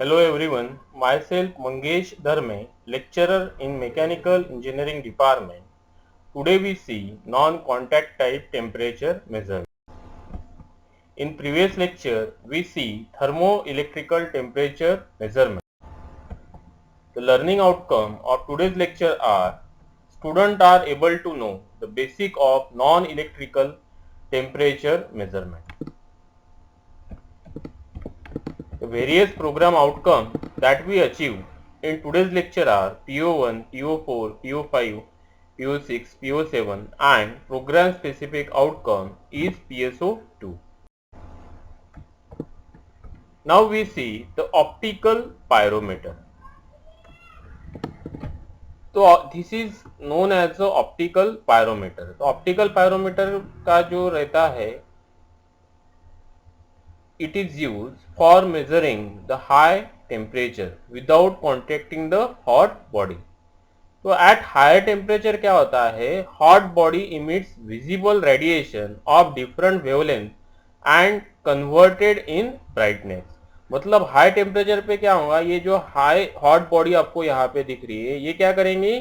Hello everyone, myself Mangesh Dharme, lecturer in Mechanical Engineering Department. Today we see non-contact type temperature measures. In previous lecture, we see thermoelectrical temperature measurement. The learning outcome of today's lecture are students are able to know the basic of non-electrical temperature measurement. The various program outcomes that we achieve in today's lecture are PO1, PO4, PO5, PO6, PO7 and program specific outcome is PSO2. Now we see the optical pyrometer. तो this is known as the optical pyrometer. तो optical pyrometer का जो रहता है, it is used for measuring the high temperature without contacting the hot body. तो at higher temperature क्या होता है, hot body emits visible radiation of different wavelength and converted in brightness. मतलब हाई टेम्परेचर पे क्या होगा, ये जो हाई हॉट बॉडी आपको यहाँ पे दिख रही है, ये क्या करेंगी,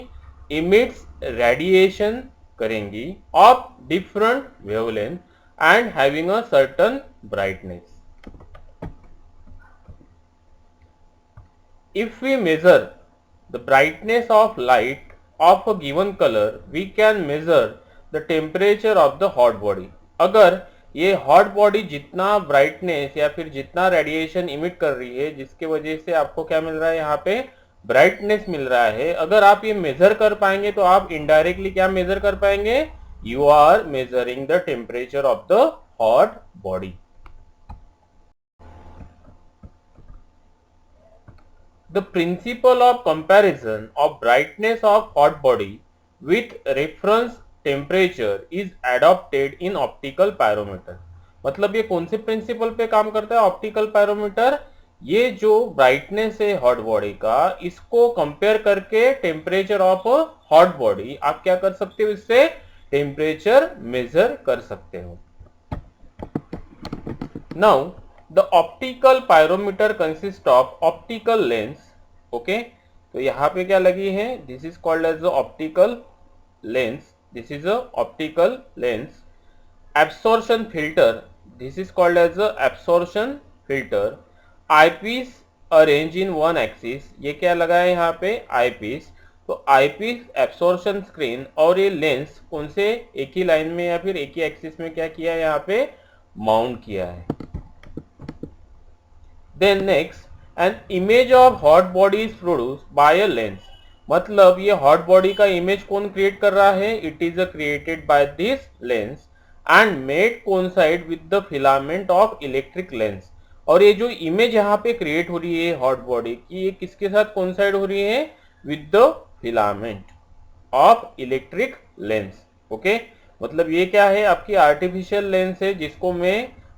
इमिट्स रेडिएशन करेंगी of different wavelength and having a certain brightness. If we measure the brightness of light of a given color, we can measure the temperature of the hot body. अगर ये हॉट बॉडी जितना brightness या फिर जितना radiation emit कर रही है, जिसके वजह से आपको क्या मिल रहा है, यहाँ पे ब्राइटनेस मिल रहा है, अगर आप ये मेजर कर पाएंगे तो आप इनडायरेक्टली क्या मेजर कर पाएंगे, you are measuring the temperature of the hot body. The principle of comparison of brightness of hot body with reference temperature is adopted in optical pyrometer. मतलब ये कौन से प्रिंसिपल पे काम करता है ऑप्टिकल पायरोमीटर, ये जो ब्राइटनेस है हॉट बॉडी का, इसको कंपेयर करके टेम्परेचर ऑफ हॉट बॉडी आप क्या कर सकते हो, इससे टेम्परेचर मेजर कर सकते हो. Now The optical pyrometer consists of optical lens. Okay, तो यहाँ पे क्या लगी है, this is called as the optical lens. This is a optical lens. Absorption filter, this is called as the absorption filter. Eyepiece arrange in one axis, ये क्या लगा है यहाँ पे, आईपीस. तो आईपीस, एब्सॉर्प्शन स्क्रीन और ये लेंस कौन से एक ही लाइन में या फिर एक ही एक्सिस में क्या किया है, यहाँ पे माउंट किया है. Then next, an image of hot body is produced by a lens. मतलब ये hot body का image कौन create कर रहा है, it is created by this lens and made coincide with the filament of electric lens. और ये जो image यहाँ पे create हो रही है hot body की, ये किसके साथ coincide हो रही है, with the filament of electric lens. Okay, मतलब ये क्या है, आपकी artificial lens है जिसको मैं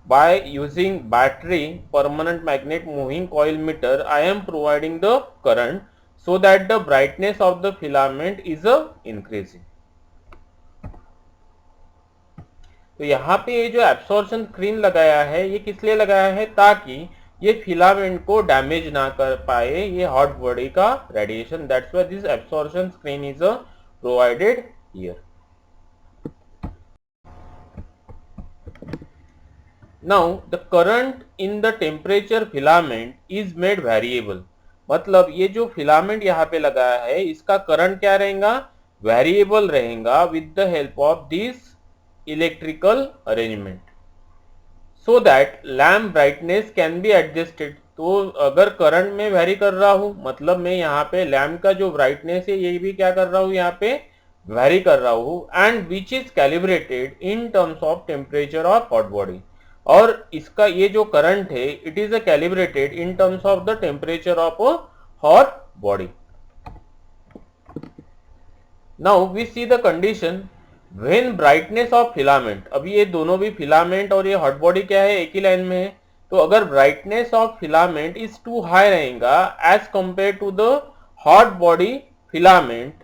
by using battery permanent magnet moving coil meter I am providing the current so that the brightness of the filament is increasing. तो यहाँ पे ये जो एब्सॉर्प्शन स्क्रीन लगाया है, ये किस लिए लगाया है, ताकि ये फिलामेंट को डैमेज ना कर पाए ये हॉट बॉडी का radiation. That's why this absorption screen is provided here. Now the current in the temperature filament is made variable. मतलब ये जो फिलामेंट यहाँ पे लगाया है, इसका करंट क्या रहेगा, वेरिएबल रहेगा with the help of this electrical arrangement so that lamp brightness can be adjusted. तो अगर करंट में वेरी कर रहा हूँ, मतलब मैं यहाँ पे लैम्प का जो ब्राइटनेस है ये भी क्या कर रहा हूँ, यहाँ पे वेरी कर रहा हूँ, and which is calibrated in terms of temperature of hot body. और इसका ये जो करंट है, it is calibrated in terms of the temperature of hot body. Now we see the condition when brightness of filament. अभी ये दोनों भी filament और ये हॉट बॉडी क्या है, एक ही लाइन में है. तो अगर brightness of filament is too high रहेगा as compare to the hot body, filament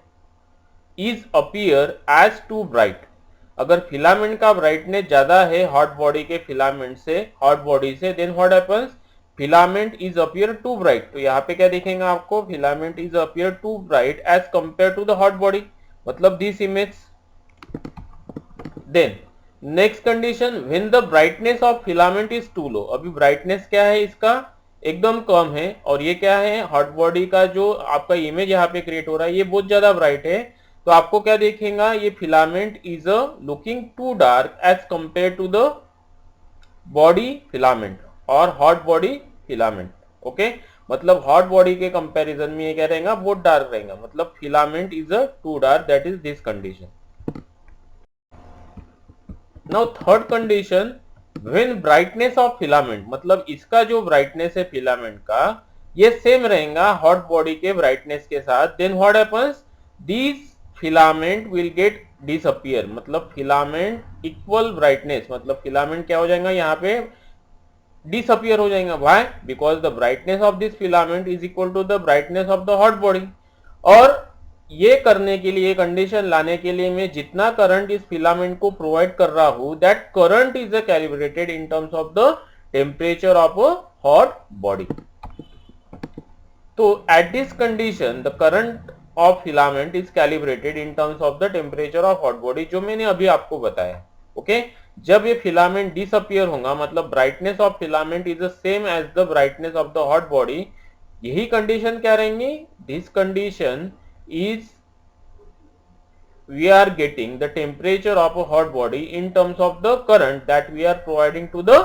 is appear as too bright. अगर फिलामेंट का ब्राइटनेस ज्यादा है हॉट बॉडी के फिलामेंट से, हॉट बॉडी से, then what happens, filament is appear too bright, तो यहाँ पे क्या दिखेगा आपको, filament is appear too bright as compare to the hot body, मतलब this image. Then next condition, when the brightness of filament is too low, अभी brightness क्या है इसका, एकदम कम है, और ये क्या है, हॉट बॉडी का जो आपका इमेज यहाँ पे क्रिएट हो रहा है ये बहुत ज्यादा ब्राइट है, तो आपको क्या देखेगा, ये filament is looking too dark as compare to the body filament और हॉट बॉडी फिलामेंट। ओके, मतलब हॉट बॉडी के कंपैरिजन में ये क्या रहेगा, बहुत डार्क रहेगा, मतलब filament is too dark, that is this condition. Now third condition, when brightness of filament, मतलब इसका जो ब्राइटनेस है फिलामेंट का ये सेम रहेगा हॉट बॉडी के ब्राइटनेस के साथ, then what happens, this filament will get disappear, मतलब फिलामेंट इक्वल ब्राइटनेस, मतलब फिलामेंट क्या हो जाएगा यहाँ पे, डिसअपियर हो जाएगा। Why, because the brightness of this filament is equal to the brightness of the hot body. और ये करने के लिए, कंडीशन लाने के लिए मैं जितना करंट इस फिलामेंट को प्रोवाइड कर रहा हूं, that current is calibrated in terms of the temperature of a hot body. तो at this condition the current of filament is calibrated in terms of the temperature of hot body, जो मैंने अभी आपको बताया। Okay, जब ये filament disappear होगा, मतलब brightness of filament is the same as the brightness of the hot body, यही कंडीशन क्या रहेंगी, this condition is we are getting the temperature of a hot body in terms of the current that we are providing to the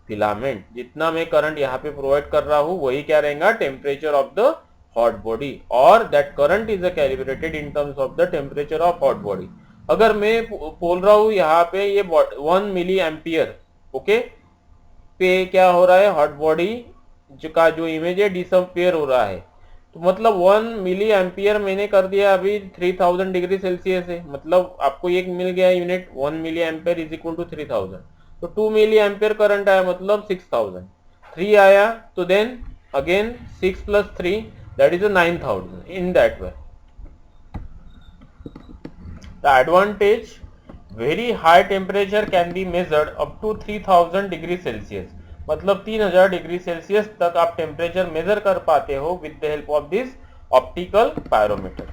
filament। जितना मैं current यहाँ पे provide कर रहा हूँ वही क्या रहेगा, temperature of the hot body, और that current is calibrated in terms of the temperature of hot body. अगर मैं बोल रहा हूँ यहाँ पे ये 1 मिली एम्पियर, ओके, पे क्या हो रहा है, हॉट बॉडी का जो इमेज है डिसअपियर हो रहा है, तो मतलब 1 मिली एम्पियर मैंने कर दिया अभी 3000 डिग्री सेल्सियस है, मतलब आपको एक मिल गया unit, 1 milliampere is equal to 3000, तो 2 मिली एम्पियर करंट आया, मतलब 6000, 3 आया, तो then again 6 plus 3 that is 9000 in that way. The advantage, very high temperature can be measured up to 3000 degree Celsius, मतलब 3000 डिग्री सेल्सियस तक आप temperature measure कर पाते हो with the help of this optical pyrometer.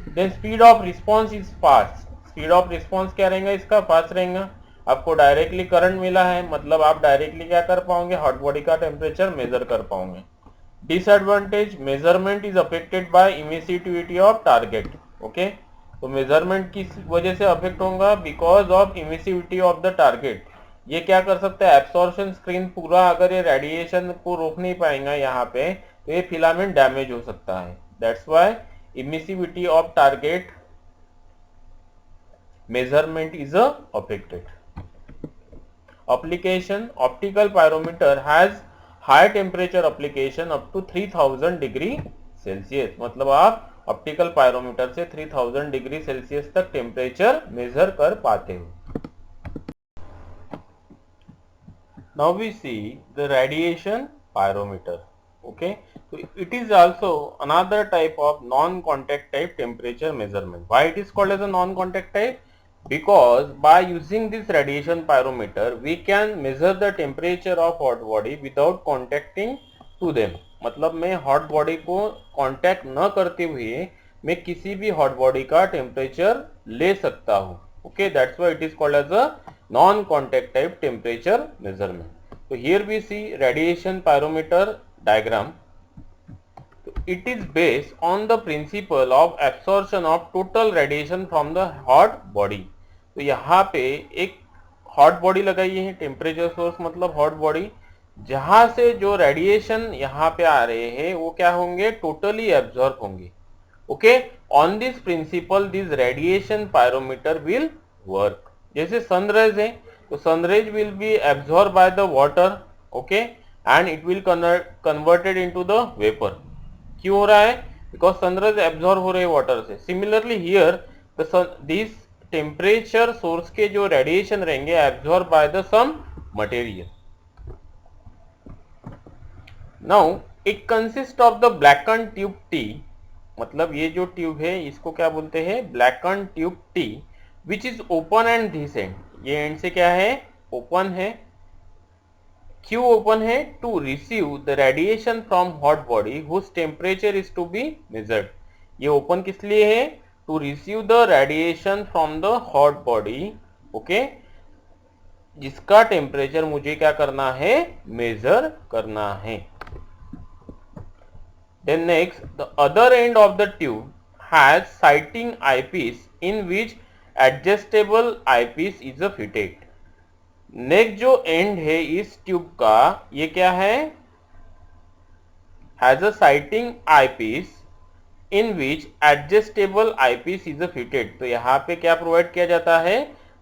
Then speed of response is fast, speed of response क्या रहेगा इसका, fast रहेगा, आपको डायरेक्टली करंट मिला है, मतलब आप डायरेक्टली क्या कर पाओगे, हॉट बॉडी का टेम्परेचर मेजर कर पाओगे। Disadvantage, measurement is affected by emissivity of target. Okay, तो मेजरमेंट किस वजह से अफेक्ट होगा, because of emissivity of the target. ये क्या कर सकता है, एब्सॉर्प्शन स्क्रीन पूरा अगर ये रेडिएशन को रोक नहीं पाएगा यहाँ पे, तो ये फिलामेंट डैमेज हो सकता है, that's why emissivity of target measurement is affected. Application, optical pyrometer has high temperature application up to 3000 degree Celsius, मतलब आप ऑप्टिकल पायरोमीटर से 3000 डिग्री सेल्सियस तक टेम्परेचर मेजर कर पाते हो। Now we see the radiation pyrometer. Okay, so it is also another type of non-contact type temperature measurement. Why it is called as a non-contact type? Because by using this radiation pyrometer we can measure the temperature of hot body without contacting to them, मतलब मैं hot body को contact न करते हुए मैं किसी भी hot body का temperature ले सकता हूँ। Okay, that's why it is called as a non-contact type temperature measurement. So here we see radiation pyrometer diagram. So it is based on the principle of absorption of total radiation from the hot body. तो यहाँ पे एक hot body लगाई है, temperature source मतलब hot body, जहाँ से जो रेडिएशन यहाँ पे आ रहे हैं वो क्या होंगे, टोटली एब्जॉर्ब होंगे। Okay, on this principle this radiation pyrometer will work. जैसे सनरेज है तो sun rays will be absorb by the water, okay, and it will converted into the vapour. क्यों हो रहा है, बिकॉज सनरेज एब्जॉर्ब हो रहे हैं वाटर से। Similarly here this temperature source के जो रेडिएशन रहेंगे absorb by the some material. Now it consist of the blacken tube T, मतलब ये जो ट्यूब है इसको क्या बोलते हैं, blacken tube T, which is open end this end, ये एंड से क्या है, ओपन है, क्यों ओपन है? To receive the radiation from hot body whose temperature is to be measured. ये ओपन किस लिए है? To receive the radiation from the hot body, okay, जिसका टेम्परेचर मुझे क्या करना है? मेजर करना है। Then next, the other end of the tube has sighting eyepiece in which adjustable eyepiece is fitted. Next जो एंड है इस ट्यूब का, ये क्या है? Has a sighting eyepiece in which adjustable eyepiece is fitted. तो यहाँ पे क्या प्रोवाइड किया जाता है?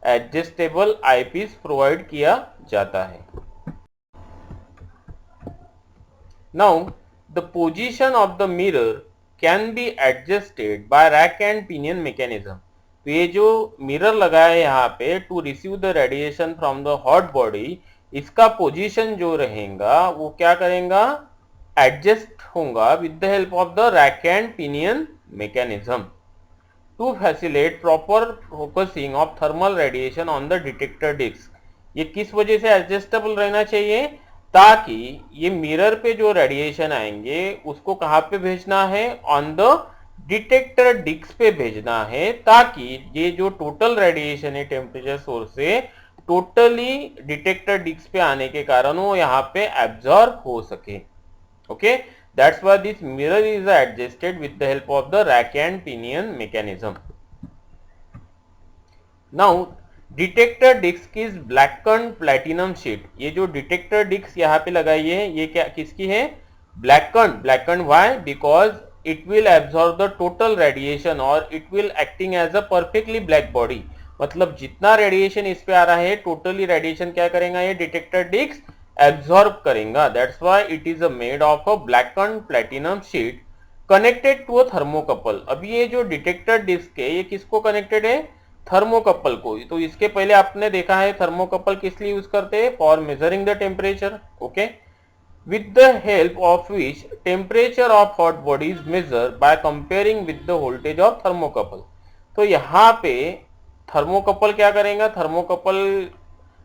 एडजस्टेबल आईपीस प्रोवाइड किया जाता है। Now the position of the mirror can be adjusted by rack and pinion mechanism. तो ये जो मिरर लगा है यहाँ पे to receive the radiation from the hot body, इसका पोजीशन जो रहेगा वो क्या करेगा? एडजस्ट होगा with the help of the rack and pinion mechanism to facilitate proper focusing of thermal radiation on the detector disc. ये किस वजह से एडजस्टेबल रहना चाहिए? ताकि ये मिरर पे जो रेडिएशन आएंगे उसको कहाँ पे भेजना है? ऑन द डिटेक्टर डिस्क पे भेजना है, ताकि ये जो टोटल रेडिएशन है टेम्परेचर सोर्स से टोटली डिटेक्टर डिस्क पे आने के कारण वो यहाँ पे एब्जॉर्ब हो सके। Okay, that's why this mirror is adjusted with the help of the rack and pinion mechanism. Now detector disc is blacken platinum sheet. ये जो डिटेक्टर डिस्क यहाँ पे लगाई है ये क्या किसकी है? Blacken why? Because it will absorb the total radiation और it will acting as a perfectly black body. मतलब जितना रेडिएशन इस पे आ रहा है टोटली रेडिएशन क्या करेगा? ये डिटेक्टर डिस्क एब्सॉर्ब करेगा। That's why it is made of a blacken platinum sheet connected to a thermocouple. अब ये जो डिटेक्टर डिस्क है ये किसको कनेक्टेड है? थर्मोकपल को। तो इसके पहले आपने देखा है थर्मोकपल किस लिए यूज करते हैं? For measuring the temperature, okay, with the help of which temperature of hot body is measure by comparing with the voltage of thermocouple. तो यहाँ पे थर्मोकपल क्या करेगा? थर्मोकपल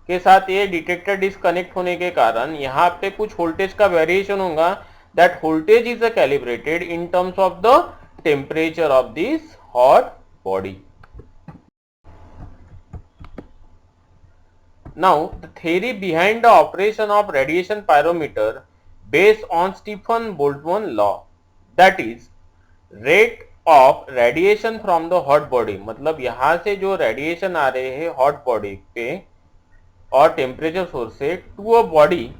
के साथ ये डिटेक्टर डिस्क कनेक्ट होने के कारण यहाँ पे कुछ वोल्टेज का वेरिएशन होगा। That voltage is calibrated in terms of the temperature of this hot body. Now, the theory behind the operation of radiation pyrometer based on Stephen Boltzmann law, that is, rate of radiation from the hot body, मतलब यहाँ से जो radiation आ रहे हैं hot body पे और temperature source से to a body,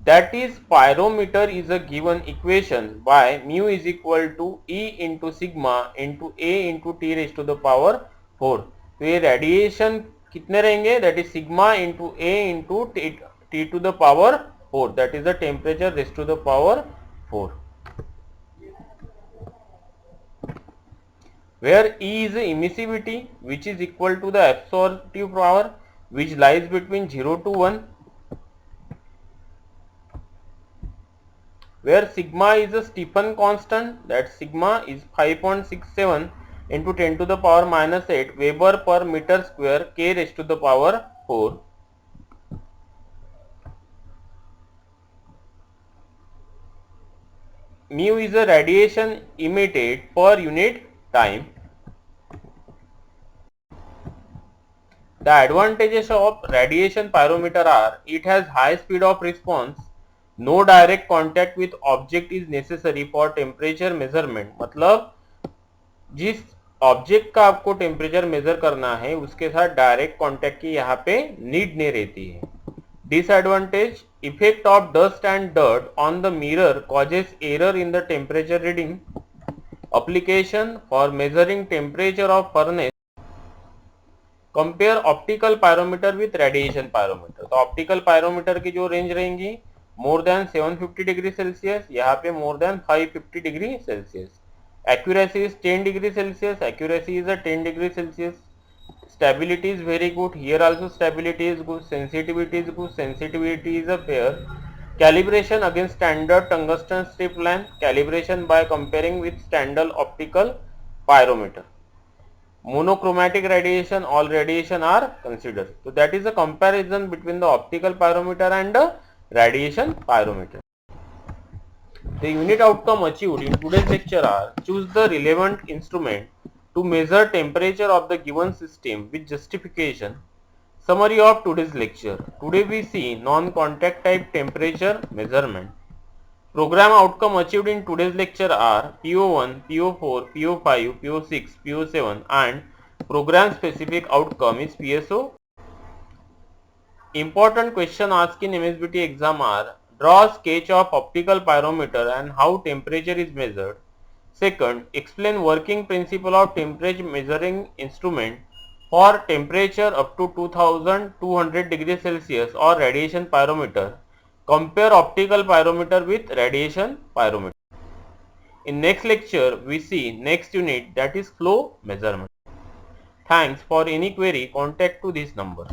that is pyrometer is a given equation by mu is equal to E into sigma into A into T raised to the power 4। तो ये radiation कितने रहेंगे? That is sigma into E into T to the power 4, that is the temperature rest to the power 4, where E is emissivity which is equal to the absorptive power which lies between 0 to 1, where sigma is a Stephan constant, that sigma is 5.67 into 10 to the power minus 8 Weber per meter square K raised to the power 4. Mu is a radiation emitted per unit time. The advantages of radiation pyrometer are it has high speed of response, no direct contact with object is necessary for temperature measurement। मतलब जिस object का आपको temperature measure करना है उसके साथ direct contact की यहाँ पे नीड नहीं रहती है। Disadvantage, effect of dust and dirt on the mirror causes error in the temperature reading. Application for measuring temperature of furnace. Compare optical pyrometer with radiation pyrometer. तो ऑप्टिकल पायरोमीटर की जो range रहेंगी more than 750 degree Celsius, यहाँ पे more than 550 degree Celsius. Accuracy is 10 degree Celsius, accuracy is a 10 degree Celsius. Stability is very good, here also stability is good, sensitivity is good, sensitivity is a fair. Calibration against standard tungsten strip length, calibration by comparing with standard optical pyrometer. Monochromatic radiation, all radiation are considered. So that is a comparison between the optical pyrometer and the radiation pyrometer. The unit outcome achieved in today's lecture are: choose the relevant instrument to measure temperature of the given system with justification. Summary of today's lecture. Today we see non-contact type temperature measurement. Program outcome achieved in today's lecture are PO1, PO4, PO5, PO6, PO7 and program specific outcome is PSO. Important question asked in MSBT exam are: draw a sketch of optical pyrometer and how temperature is measured. Second, explain working principle of temperature measuring instrument for temperature up to 2200 degrees Celsius or radiation pyrometer. Compare optical pyrometer with radiation pyrometer. In next lecture, we see next unit, that is flow measurement. Thanks. For any query, contact to this number.